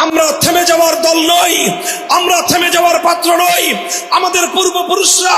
আমরা থেমে যাওয়ার দল নই, আমরা থেমে যাওয়ার পাত্র নই। আমাদের পূর্বপুরুষরা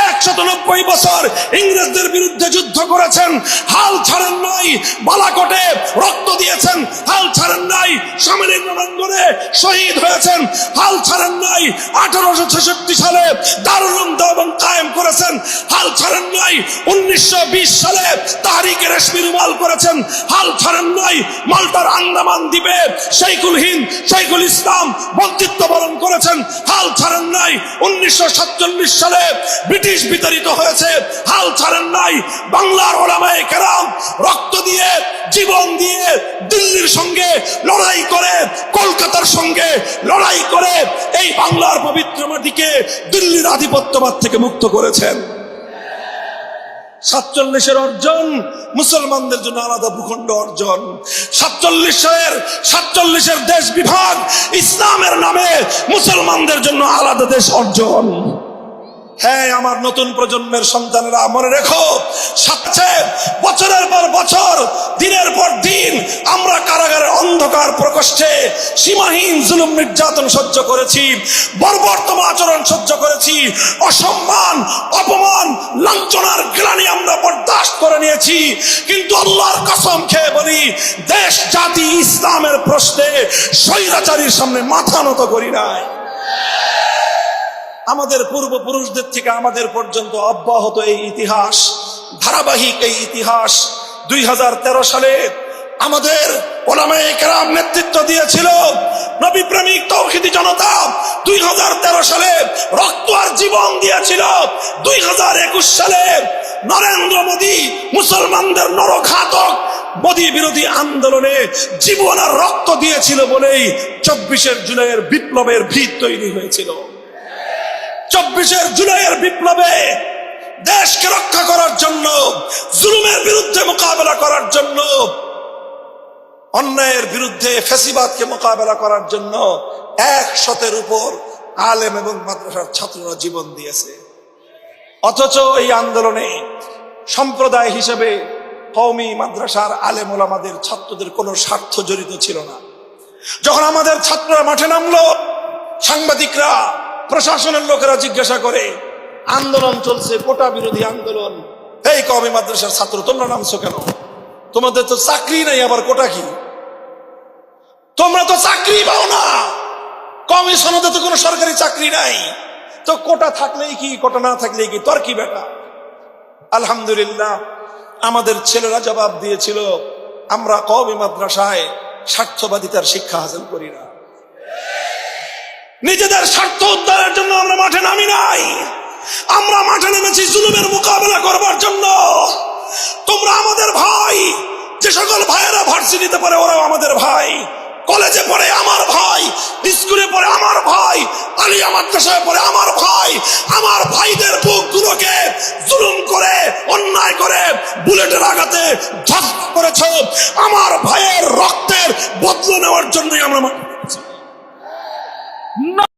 190 বছর ইংরেজদের বিরুদ্ধে যুদ্ধ করেছেন, হাল ছাড়েন নাই। বালাকোটে রক্ত দিয়েছেন, হাল ছাড়েন নাই। সামরিক রণাঙ্গনে শহীদ হয়েছেন, হাল ছাড়েন নাই। 1866 সালে দারুল উলুম দেওবন্দ কায়েম করেছেন, হাল ছাড়েন নাই। 1920 সালে তাহরিকে রেশমি রুমাল করেছেন, হাল ছাড়েন নাই। মাল্টার আন্দামান দ্বীপে শেখুল হিন্দ, শেখুল ইসলাম বন্দিত্ব বরণ করেছেন, হাল ছাড়েন নাই। 1947 সালে ব্রিটিশ বিতাড়িত হয়েছে, হাল ছাড়েন নাই। বাংলার ওলামায়ে কেরাম রক্ত দিয়ে, জীবন দিয়ে দিল্লির সঙ্গে লড়াই করে, কলকাতার সঙ্গে লড়াই করে এই বাংলার পবিত্র মাটিকে দিল্লির আধিপত্যবাদ থেকে মুক্ত করেছেন। 47-এর অর্জন মুসলমানদের জন্য আলাদা ভূখণ্ড অর্জন। 47-এর দেশ বিভাগ ইসলামের নামে মুসলমানদের জন্য আলাদা দেশ অর্জন। হ্যাঁ, আমার নতুন প্রজন্মের সন্তানেরা মনে রেখো, বছরের পর বছর, দিনের পর দিন আমরা কারাগারের অন্ধকার প্রকোষ্ঠে সীমাহীন জুলুম নির্যাতন সহ্য করেছি, বর্বরতম আচরণ সহ্য করেছি, অসম্মান, অপমান, লাঞ্ছনার গ্লানি আমরা বরদাস্ত করে নিয়েছি। কিন্তু আল্লাহর কসম খেয়ে বলি, দেশ জাতি ইসলামের প্রশ্নে স্বৈরাচারীর সামনে মাথা নত করি নাই। আমাদের পূর্বপুরুষদের থেকে আমাদের পর্যন্ত অব্যাহত এই ইতিহাস, ধারাবাহিক এই ইতিহাস। 2013 সালে আমাদের ওলামায়ে কেরাম নেতৃত্ব দিয়েছিল নবী প্রেমিক তৌহিদি জনতা। 2013 সালে রক্ত আর জীবন দিয়েছিল। 2021 সালে নরেন্দ্র মোদী মুসলমানদের নরঘাতক মোদী বিরোধী আন্দোলনে জীবন আর রক্ত দিয়েছিল বলেই 24 জুলাইয়ের বিপ্লবের ভিত তৈরি হয়েছিল। 24 জুলাইয়ের বিপ্লবে দেশকে রক্ষা করার জন্য, জুলুমের বিরুদ্ধে মোকাবেলা করার জন্য, অন্যায়ের বিরুদ্ধে ফ্যাসিবাদকে মোকাবেলা করার জন্য 100-এর উপর আলেম এবং মাদ্রাসার ছাত্ররা জীবন দিয়েছে। অথচ এই আন্দোলনে সম্প্রদায় হিসেবে কওমি মাদ্রাসার আলেম ওলামাদের ছাত্রদের কোনো স্বার্থ জড়িত ছিল না। যখন আমাদের ছাত্ররা মাঠে নামলো, সাংবাদিকরা, প্রশাসনের লোকেরা জিজ্ঞাসা করে, আন্দোলন চলছে, কোটা বিরোধী আন্দোলন, এই কওমি মাদ্রাসার ছাত্র তোমরা নামছো কেন? তোমাদের তো চাকরি নাই, আবার কোটা কি? তোমরা তো চাকরি পাও না, কওমি সনদে তো কোনো সরকারি চাকরি নাই, তো কোটা থাকলেই কি, কোটা না থাকলেই কি, তোর কি বেটা? আলহামদুলিল্লাহ, আমাদের ছেলেরা জবাব দিয়েছিল, আমরা কওমি মাদ্রাসায় স্বার্থবাদিতার শিক্ষা হাসিল করি না, নিজেদের স্বার্থ উদ্ধারের জন্য আমরা মাঠে নামি নাই। আমরা মাঠে নেমেছি জুলুমের মোকাবেলা করবার জন্য। তোমরা আমাদের ভাই, যে সকল ভাইয়েরা ভার্সিটিতে পড়ে ওরাও আমাদের ভাই, কলেজে পড়ে আমার ভাই, স্কুলে পড়ে আমার ভাই, আলিয়া মাদ্রাসায় পড়ে আমার ভাই। আমার ভাইদের বুকগুলোকে জুলুম করে, অন্যায় করে, বুলেটের আঘাতে ধ্বংস করেছ। আমার ভাইয়ের রক্তের বদলা নেওয়ার জন্যই আমরা